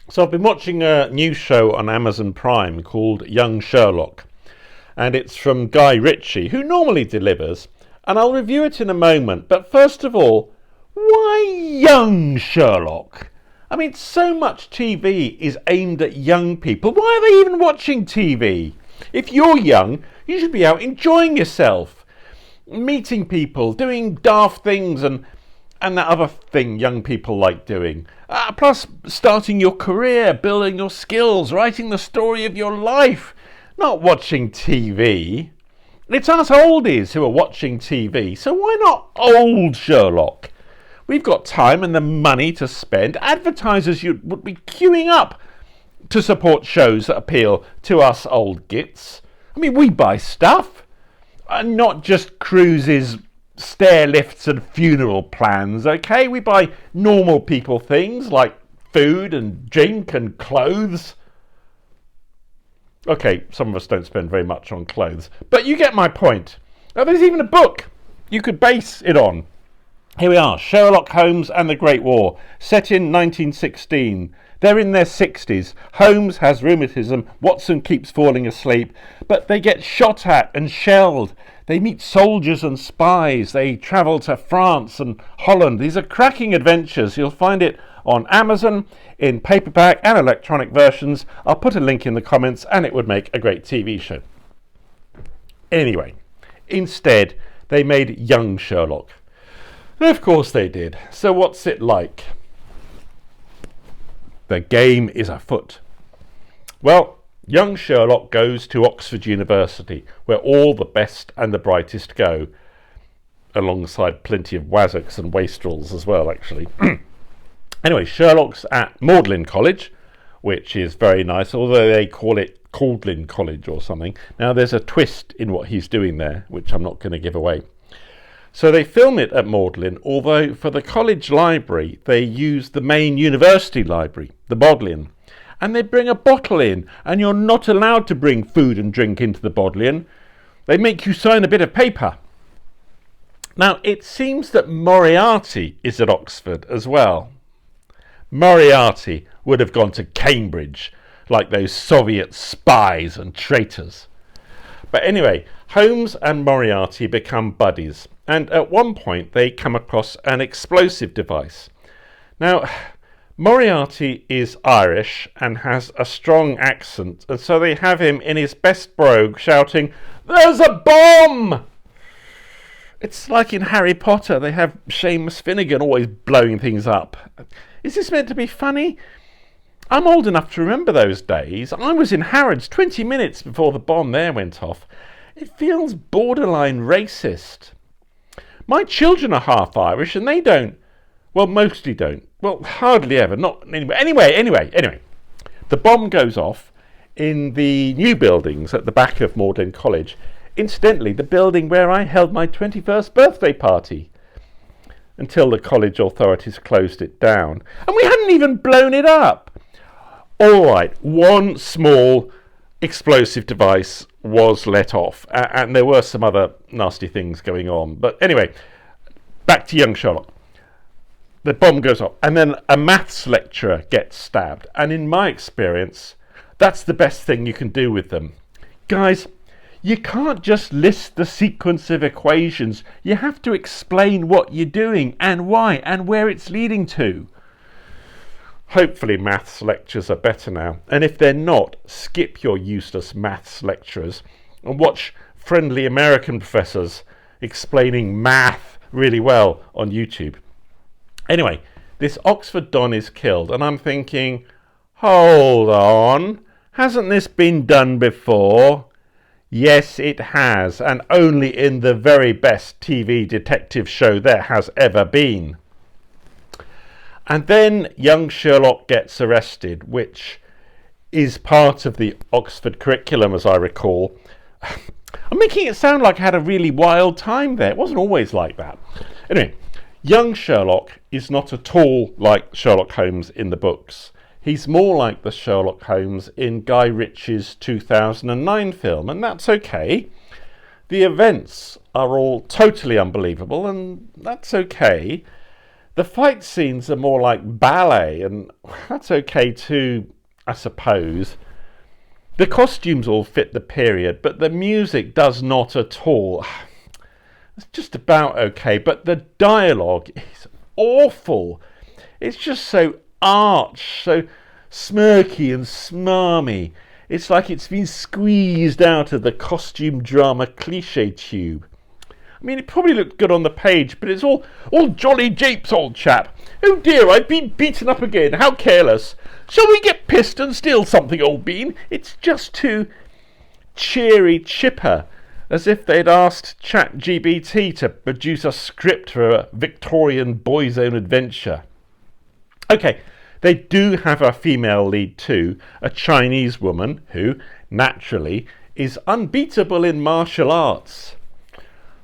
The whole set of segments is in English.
So I've been watching a new show on Amazon Prime called Young Sherlock, and it's from Guy Ritchie, who normally delivers, and I'll review it in a moment. But first of all, why Young Sherlock? I mean, so much TV is aimed at young people. Why are they even watching TV? If you're young, you should be out enjoying yourself, meeting people, doing daft things and that other thing young people like doing. Plus, starting your career, building your skills, writing the story of your life, not watching TV. It's us oldies who are watching TV, so why not old Sherlock? We've got time and the money to spend. Advertisers would be queuing up to support shows that appeal to us old gits. I mean, we buy stuff, and not just cruises, stair lifts and funeral plans, okay? We buy normal people things like food and drink and clothes. Okay, some of us don't spend very much on clothes, but you get my point. Now, there's even a book you could base it on. Here we are, Sherlock Holmes and the Great War, set in 1916. They're in their 60s. Holmes has rheumatism, Watson keeps falling asleep, but they get shot at and shelled. They meet soldiers and spies. They travel to France and Holland. These are cracking adventures. You'll find it on Amazon in paperback and electronic versions. I'll put a link in the comments, and it would make a great TV show. Anyway, instead, they made Young Sherlock. Of course they did. So what's it like? The game is afoot. Well, young Sherlock goes to Oxford University, where all the best and the brightest go, alongside plenty of wazzocks and wastrels as well, actually. Anyway, Sherlock's at Magdalen College, which is very nice, although they call it Caldlin College or something. Now, there's a twist in what he's doing there, which I'm not going to give away. So they film it at Magdalen, although for the college library, they use the main university library, the Bodleian. And they bring a bottle in, and you're not allowed to bring food and drink into the Bodleian. They make you sign a bit of paper. Now, it seems that Moriarty is at Oxford as well. Moriarty would have gone to Cambridge, like those Soviet spies and traitors. But anyway, Holmes and Moriarty become buddies, and at one point they come across an explosive device. Now, Moriarty is Irish and has a strong accent, and so they have him in his best brogue shouting, "There's a bomb!" It's like in Harry Potter, they have Seamus Finnegan always blowing things up. Is this meant to be funny? I'm old enough to remember those days. I was in Harrods 20 minutes before the bomb there went off. It feels borderline racist. My children are half Irish and they don't. Well, mostly don't. Well, hardly ever. Not anyway. The bomb goes off in the new buildings at the back of Magdalen College. Incidentally, the building where I held my 21st birthday party, until the college authorities closed it down. And we hadn't even blown it up. All right, one small explosive device was let off, and there were some other nasty things going on. But anyway, back to young Sherlock. The bomb goes off, and then a maths lecturer gets stabbed. And in my experience, that's the best thing you can do with them. Guys, you can't just list the sequence of equations. You have to explain what you're doing and why and where it's leading to. Hopefully maths lectures are better now, and if they're not, skip your useless maths lecturers and watch friendly American professors explaining math really well on YouTube. Anyway, this Oxford Don is killed, and I'm thinking, hold on, hasn't this been done before? Yes, it has, and only in the very best TV detective show there has ever been. And then young Sherlock gets arrested, which is part of the Oxford curriculum, as I recall. I'm making it sound like I had a really wild time there. It wasn't always like that. Anyway, young Sherlock is not at all like Sherlock Holmes in the books. He's more like the Sherlock Holmes in Guy Ritchie's 2009 film, and that's okay. The events are all totally unbelievable, and that's okay. The fight scenes are more like ballet, and that's okay too, I suppose. The costumes all fit the period, but the music does not at all. It's just about okay, but the dialogue is awful. It's just so arch, so smirky and smarmy. It's like it's been squeezed out of the costume drama cliche tube. I mean, it probably looked good on the page, but it's all jolly japes, old chap. Oh dear, I've been beaten up again. How careless. Shall we get pissed and steal something, old bean? It's just too cheery chipper, as if they'd asked ChatGPT to produce a script for a Victorian boys' own adventure. Okay, they do have a female lead too, a Chinese woman who, naturally, is unbeatable in martial arts.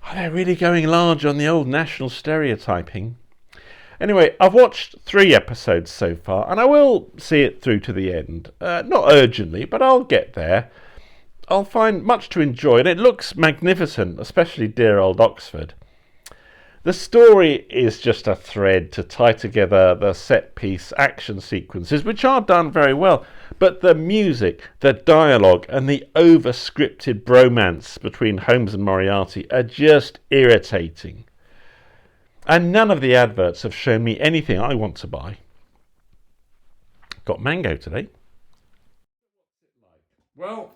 Are they really going large on the old national stereotyping? Anyway, I've watched 3 episodes so far, and I will see it through to the end. Not urgently, but I'll get there. I'll find much to enjoy, and it looks magnificent, especially dear old Oxford. The story is just a thread to tie together the set-piece action sequences, which are done very well, but the music, the dialogue, and the over-scripted bromance between Holmes and Moriarty are just irritating. And none of the adverts have shown me anything I want to buy. Got mango today. Well,